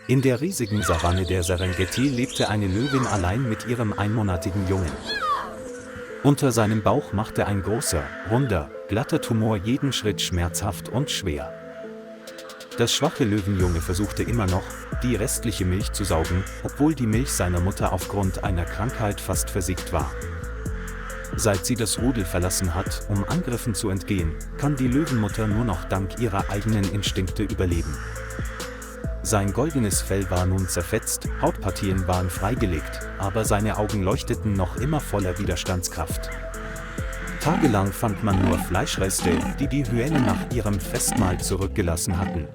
In der riesigen Savanne der Serengeti lebte eine Löwin allein mit ihrem einmonatigen Jungen. Unter seinem Bauch machte ein großer, runder, glatter Tumor jeden Schritt schmerzhaft und schwer. Das schwache Löwenjunge versuchte immer noch, die restliche Milch zu saugen, obwohl die Milch seiner Mutter aufgrund einer Krankheit fast versiegt war. Seit sie das Rudel verlassen hat, um Angriffen zu entgehen, kann die Löwenmutter nur noch dank ihrer eigenen Instinkte überleben. Sein goldenes Fell war nun zerfetzt, Hautpartien waren freigelegt, aber seine Augen leuchteten noch immer voller Widerstandskraft. Tagelang fand man nur Fleischreste, die die Hyänen nach ihrem Festmahl zurückgelassen hatten.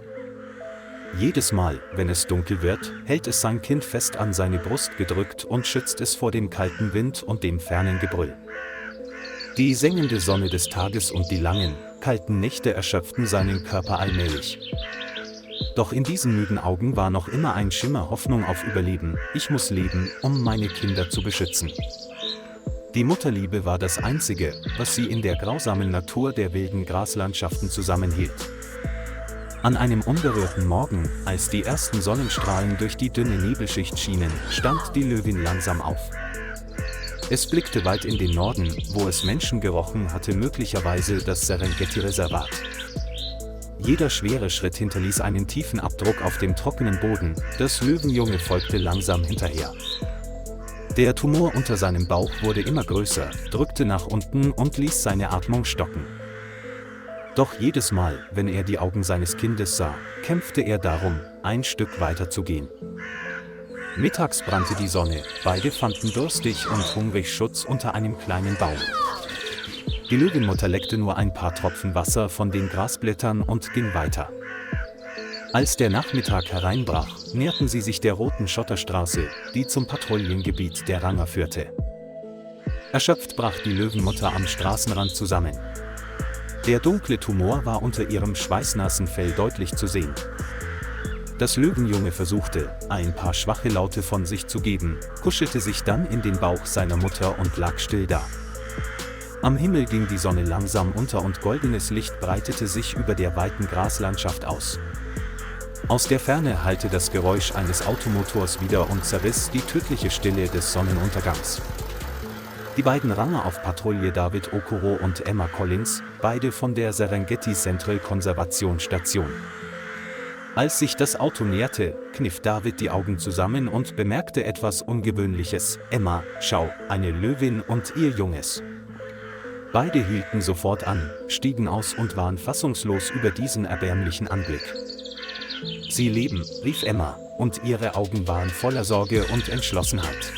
Jedes Mal, wenn es dunkel wird, hält es sein Kind fest an seine Brust gedrückt und schützt es vor dem kalten Wind und dem fernen Gebrüll. Die sengende Sonne des Tages und die langen, kalten Nächte erschöpften seinen Körper allmählich. Doch in diesen müden Augen war noch immer ein Schimmer Hoffnung auf Überleben. Ich muss leben, um meine Kinder zu beschützen. Die Mutterliebe war das Einzige, was sie in der grausamen Natur der wilden Graslandschaften zusammenhielt. An einem unberührten Morgen, als die ersten Sonnenstrahlen durch die dünne Nebelschicht schienen, stand die Löwin langsam auf. Es blickte weit in den Norden, wo es Menschen gerochen hatte, möglicherweise das Serengeti-Reservat. Jeder schwere Schritt hinterließ einen tiefen Abdruck auf dem trockenen Boden, das Löwenjunge folgte langsam hinterher. Der Tumor unter seinem Bauch wurde immer größer, drückte nach unten und ließ seine Atmung stocken. Doch jedes Mal, wenn er die Augen seines Kindes sah, kämpfte er darum, ein Stück weiter zu gehen. Mittags brannte die Sonne, beide fanden durstig und hungrig Schutz unter einem kleinen Baum. Die Löwenmutter leckte nur ein paar Tropfen Wasser von den Grasblättern und ging weiter. Als der Nachmittag hereinbrach, näherten sie sich der roten Schotterstraße, die zum Patrouillengebiet der Ranger führte. Erschöpft brach die Löwenmutter am Straßenrand zusammen. Der dunkle Tumor war unter ihrem schweißnassen Fell deutlich zu sehen. Das Löwenjunge versuchte, ein paar schwache Laute von sich zu geben, kuschelte sich dann in den Bauch seiner Mutter und lag still da. Am Himmel ging die Sonne langsam unter und goldenes Licht breitete sich über der weiten Graslandschaft aus. Aus der Ferne hallte das Geräusch eines Automotors wieder und zerriss die tödliche Stille des Sonnenuntergangs. Die beiden Ranger auf Patrouille, David Okoro und Emma Collins, beide von der Serengeti Central Konservationsstation. Als sich das Auto näherte, kniff David die Augen zusammen und bemerkte etwas Ungewöhnliches. Emma, schau, eine Löwin und ihr Junges. Beide hielten sofort an, stiegen aus und waren fassungslos über diesen erbärmlichen Anblick. Sie leben, rief Emma, und ihre Augen waren voller Sorge und Entschlossenheit.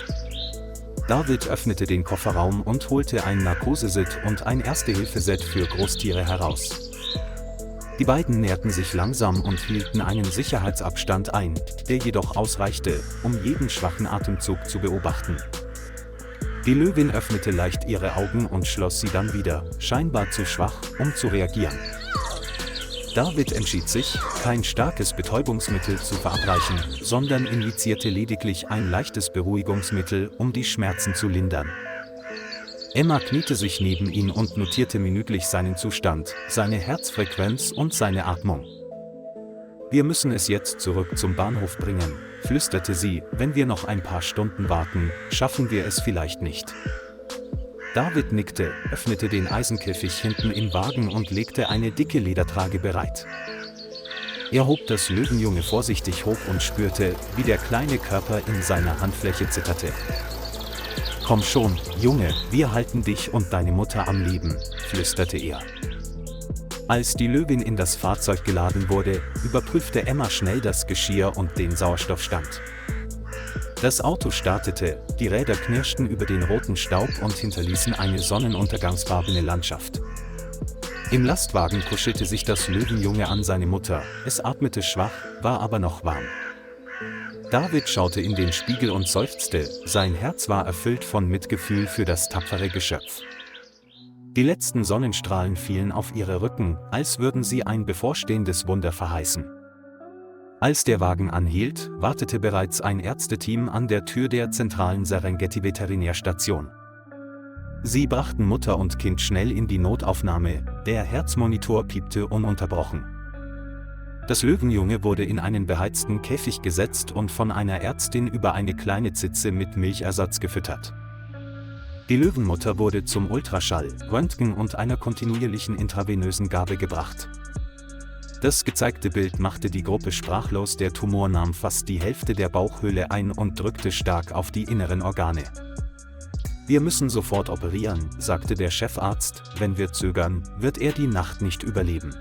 David öffnete den Kofferraum und holte ein Narkoseset und ein Erste-Hilfe-Set für Großtiere heraus. Die beiden näherten sich langsam und hielten einen Sicherheitsabstand ein, der jedoch ausreichte, um jeden schwachen Atemzug zu beobachten. Die Löwin öffnete leicht ihre Augen und schloss sie dann wieder, scheinbar zu schwach, um zu reagieren. David entschied sich, kein starkes Betäubungsmittel zu verabreichen, sondern injizierte lediglich ein leichtes Beruhigungsmittel, um die Schmerzen zu lindern. Emma kniete sich neben ihn und notierte minütlich seinen Zustand, seine Herzfrequenz und seine Atmung. Wir müssen es jetzt zurück zum Bahnhof bringen, flüsterte sie, wenn wir noch ein paar Stunden warten, schaffen wir es vielleicht nicht. David nickte, öffnete den Eisenkäfig hinten im Wagen und legte eine dicke Ledertrage bereit. Er hob das Löwenjunge vorsichtig hoch und spürte, wie der kleine Körper in seiner Handfläche zitterte. Komm schon, Junge, wir halten dich und deine Mutter am Leben, flüsterte er. Als die Löwin in das Fahrzeug geladen wurde, überprüfte Emma schnell das Geschirr und den Sauerstoffstand. Das Auto startete, die Räder knirschten über den roten Staub und hinterließen eine sonnenuntergangsfarbene Landschaft. Im Lastwagen kuschelte sich das Löwenjunge an seine Mutter, es atmete schwach, war aber noch warm. David schaute in den Spiegel und seufzte, sein Herz war erfüllt von Mitgefühl für das tapfere Geschöpf. Die letzten Sonnenstrahlen fielen auf ihre Rücken, als würden sie ein bevorstehendes Wunder verheißen. Als der Wagen anhielt, wartete bereits ein Ärzteteam an der Tür der zentralen Serengeti-Veterinärstation. Sie brachten Mutter und Kind schnell in die Notaufnahme, der Herzmonitor piepte ununterbrochen. Das Löwenjunge wurde in einen beheizten Käfig gesetzt und von einer Ärztin über eine kleine Zitze mit Milchersatz gefüttert. Die Löwenmutter wurde zum Ultraschall, Röntgen und einer kontinuierlichen intravenösen Gabe gebracht. Das gezeigte Bild machte die Gruppe sprachlos, der Tumor nahm fast die Hälfte der Bauchhöhle ein und drückte stark auf die inneren Organe. Wir müssen sofort operieren, sagte der Chefarzt, wenn wir zögern, wird er die Nacht nicht überleben.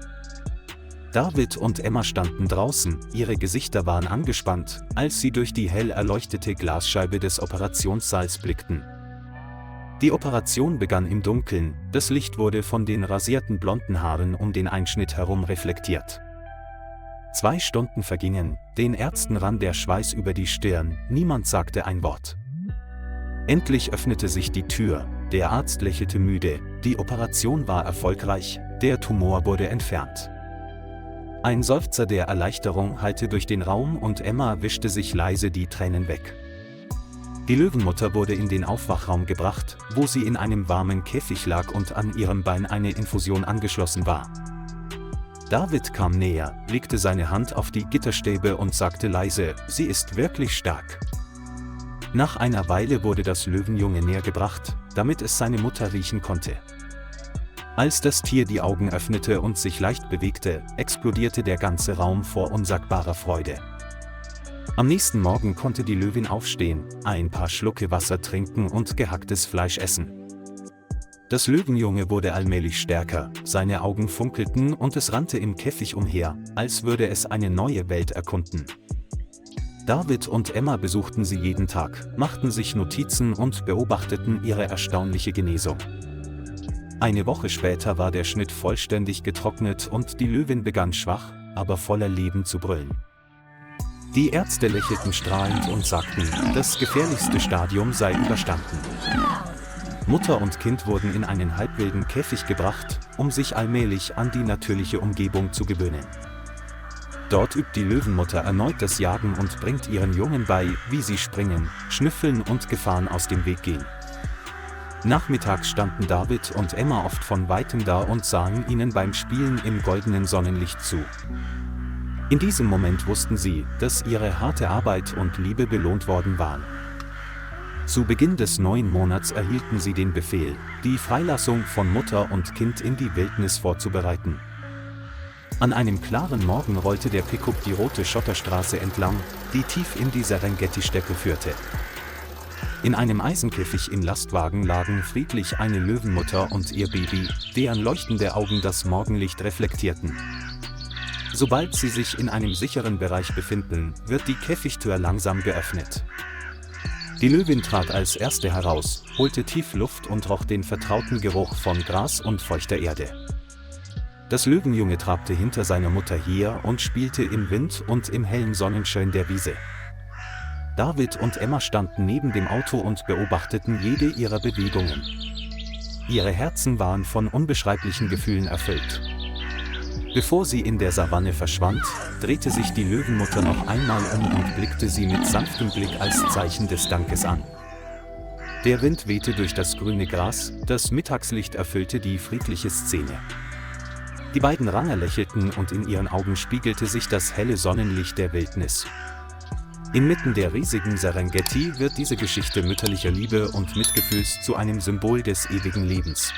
David und Emma standen draußen, ihre Gesichter waren angespannt, als sie durch die hell erleuchtete Glasscheibe des Operationssaals blickten. Die Operation begann im Dunkeln, das Licht wurde von den rasierten blonden Haaren um den Einschnitt herum reflektiert. 2 Stunden vergingen, den Ärzten rann der Schweiß über die Stirn, niemand sagte ein Wort. Endlich öffnete sich die Tür, der Arzt lächelte müde, die Operation war erfolgreich, der Tumor wurde entfernt. Ein Seufzer der Erleichterung hallte durch den Raum und Emma wischte sich leise die Tränen weg. Die Löwenmutter wurde in den Aufwachraum gebracht, wo sie in einem warmen Käfig lag und an ihrem Bein eine Infusion angeschlossen war. David kam näher, legte seine Hand auf die Gitterstäbe und sagte leise, sie ist wirklich stark. Nach einer Weile wurde das Löwenjunge näher gebracht, damit es seine Mutter riechen konnte. Als das Tier die Augen öffnete und sich leicht bewegte, explodierte der ganze Raum vor unsagbarer Freude. Am nächsten Morgen konnte die Löwin aufstehen, ein paar Schlucke Wasser trinken und gehacktes Fleisch essen. Das Löwenjunge wurde allmählich stärker, seine Augen funkelten und es rannte im Käfig umher, als würde es eine neue Welt erkunden. David und Emma besuchten sie jeden Tag, machten sich Notizen und beobachteten ihre erstaunliche Genesung. Eine Woche später war der Schnitt vollständig getrocknet und die Löwin begann schwach, aber voller Leben zu brüllen. Die Ärzte lächelten strahlend und sagten, das gefährlichste Stadium sei überstanden. Mutter und Kind wurden in einen halbwilden Käfig gebracht, um sich allmählich an die natürliche Umgebung zu gewöhnen. Dort übt die Löwenmutter erneut das Jagen und bringt ihren Jungen bei, wie sie springen, schnüffeln und Gefahren aus dem Weg gehen. Nachmittags standen David und Emma oft von weitem da und sahen ihnen beim Spielen im goldenen Sonnenlicht zu. In diesem Moment wussten sie, dass ihre harte Arbeit und Liebe belohnt worden waren. Zu Beginn des neuen Monats erhielten sie den Befehl, die Freilassung von Mutter und Kind in die Wildnis vorzubereiten. An einem klaren Morgen rollte der Pickup die rote Schotterstraße entlang, die tief in die Serengeti-Steppe führte. In einem Eisenkäfig im Lastwagen lagen friedlich eine Löwenmutter und ihr Baby, deren leuchtende Augen das Morgenlicht reflektierten. Sobald sie sich in einem sicheren Bereich befinden, wird die Käfigtür langsam geöffnet. Die Löwin trat als erste heraus, holte tief Luft und roch den vertrauten Geruch von Gras und feuchter Erde. Das Löwenjunge trabte hinter seiner Mutter her und spielte im Wind und im hellen Sonnenschein der Wiese. David und Emma standen neben dem Auto und beobachteten jede ihrer Bewegungen. Ihre Herzen waren von unbeschreiblichen Gefühlen erfüllt. Bevor sie in der Savanne verschwand, drehte sich die Löwenmutter noch einmal um und blickte sie mit sanftem Blick als Zeichen des Dankes an. Der Wind wehte durch das grüne Gras, das Mittagslicht erfüllte die friedliche Szene. Die beiden Ranger lächelten und in ihren Augen spiegelte sich das helle Sonnenlicht der Wildnis. Inmitten der riesigen Serengeti wird diese Geschichte mütterlicher Liebe und Mitgefühls zu einem Symbol des ewigen Lebens.